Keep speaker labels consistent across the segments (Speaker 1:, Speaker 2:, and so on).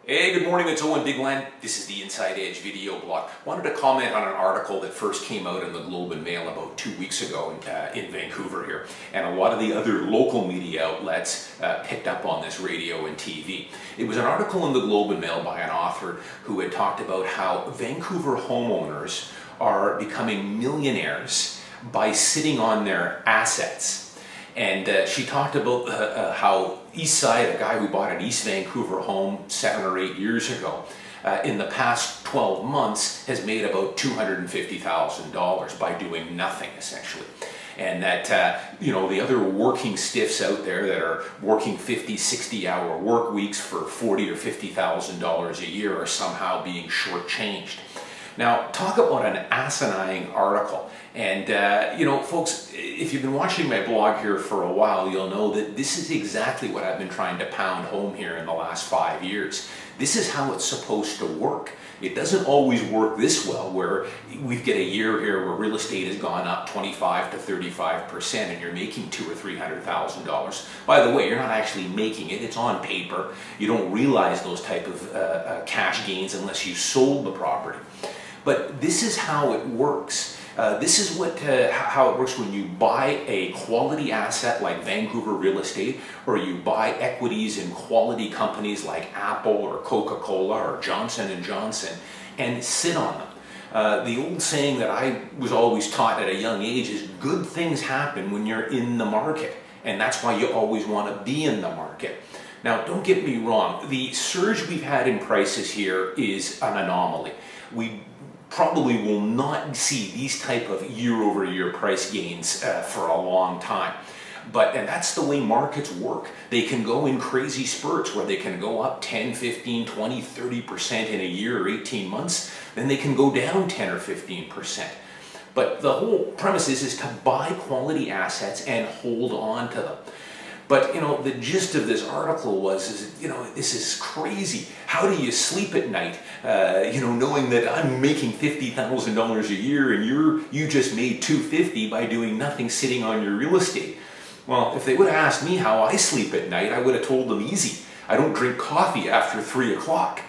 Speaker 1: Hey, good morning, it's Owen, Bigland. This is the Inside Edge video blog. Wanted to comment on an article that first came out in the Globe and Mail about 2 weeks ago in Vancouver here. And a lot of the other local media outlets picked up on this, radio and TV. It was an article in the Globe and Mail by an author who had talked about how Vancouver homeowners are becoming millionaires by sitting on their assets. And she talked about how East Side, a guy who bought an East Vancouver home 7 or 8 years ago, in the past 12 months has made about $250,000 by doing nothing, essentially. And that, the other working stiffs out there that are working 50, 60-hour work weeks for $40,000 or $50,000 a year are somehow being shortchanged. Now, talk about an asinine article. And, folks, if you've been watching my blog here for a while, you'll know that this is exactly what I've been trying to pound home here in the last 5 years. This is how it's supposed to work. It doesn't always work this well, where we get a year here where real estate has gone up 25 to 35% and you're making $200,000 or $300,000. By the way, you're not actually making it, it's on paper. You don't realize those type of cash gains unless you sold the property. But this is how it works. This is how it works when you buy a quality asset like Vancouver real estate, or you buy equities in quality companies like Apple or Coca-Cola or Johnson & Johnson and sit on them. The old saying that I was always taught at a young age is good things happen when you're in the market, and that's why you always want to be in the market. Now, don't get me wrong, the surge we've had in prices here is an anomaly. We probably will not see these type of year-over-year price gains for a long time. And that's the way markets work. They can go in crazy spurts where they can go up 10, 15, 20, 30% in a year or 18 months, then they can go down 10 or 15%. But the whole premise is to buy quality assets and hold on to them. But, the gist of this article was, this is crazy. How do you sleep at night, knowing that I'm making $50,000 a year and you just made $250 by doing nothing sitting on your real estate? Well, if they would have asked me how I sleep at night, I would have told them easy. I don't drink coffee after 3 o'clock.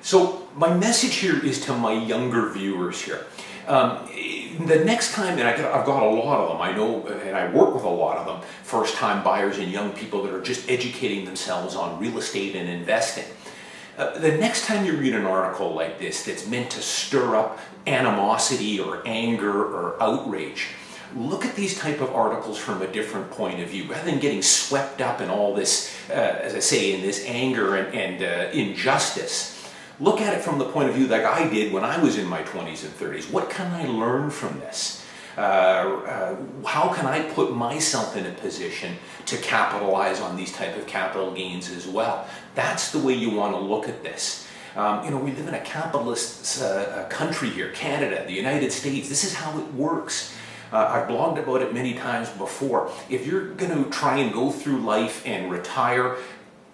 Speaker 1: So my message here is to my younger viewers here. The next time, and I've got a lot of them, I know, and I work with a lot of them, first-time buyers and young people that are just educating themselves on real estate and investing. The next time you read an article like this that's meant to stir up animosity or anger or outrage, look at these type of articles from a different point of view. Rather than getting swept up in all this, as I say, in this anger and injustice, look at it from the point of view like I did when I was in my 20s and 30s. What can I learn from this? How can I put myself in a position to capitalize on these type of capital gains as well? That's the way you want to look at this. We live in a capitalist country here, Canada, the United States. This is how it works. I've blogged about it many times before. If you're going to try and go through life and retire,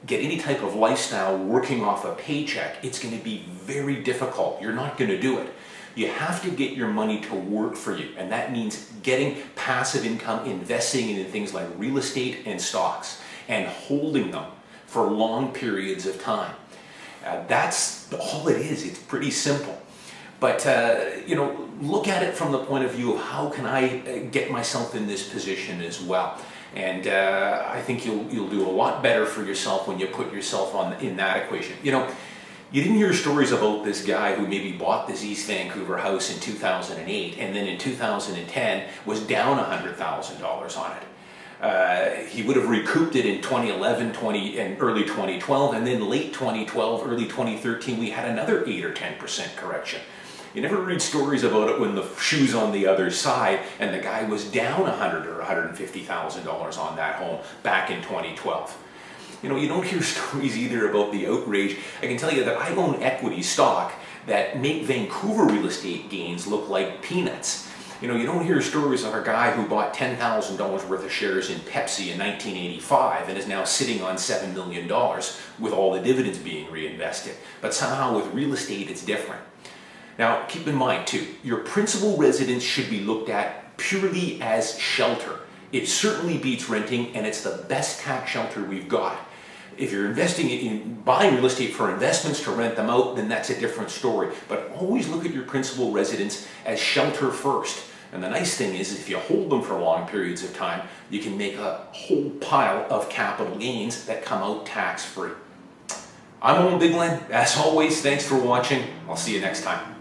Speaker 1: get any type of lifestyle working off a paycheck, it's going to be very difficult. You're not going to do it. You have to get your money to work for you, and that means getting passive income, investing in things like real estate and stocks, and holding them for long periods of time. That's all it is. It's pretty simple. But, look at it from the point of view of how can I get myself in this position as well. And I think you'll do a lot better for yourself when you put yourself in that equation. You didn't hear stories about this guy who maybe bought this East Vancouver house in 2008 and then in 2010 was down $100,000 on it. He would have recouped it in 2011, and early 2012, and then late 2012, early 2013, we had another 8 or 10% correction. You never read stories about it when the shoe's on the other side and the guy was down $100,000 or $150,000 on that home back in 2012. You don't hear stories either about the outrage. I can tell you that I own equity stock that make Vancouver real estate gains look like peanuts. You don't hear stories of a guy who bought $10,000 worth of shares in Pepsi in 1985 and is now sitting on $7 million with all the dividends being reinvested. But somehow with real estate it's different. Now, keep in mind too, your principal residence should be looked at purely as shelter. It certainly beats renting, and it's the best tax shelter we've got. If you're investing in buying real estate for investments to rent them out, then that's a different story. But always look at your principal residence as shelter first. And the nice thing is, if you hold them for long periods of time, you can make a whole pile of capital gains that come out tax-free. I'm Owen Bigland. As always, thanks for watching. I'll see you next time.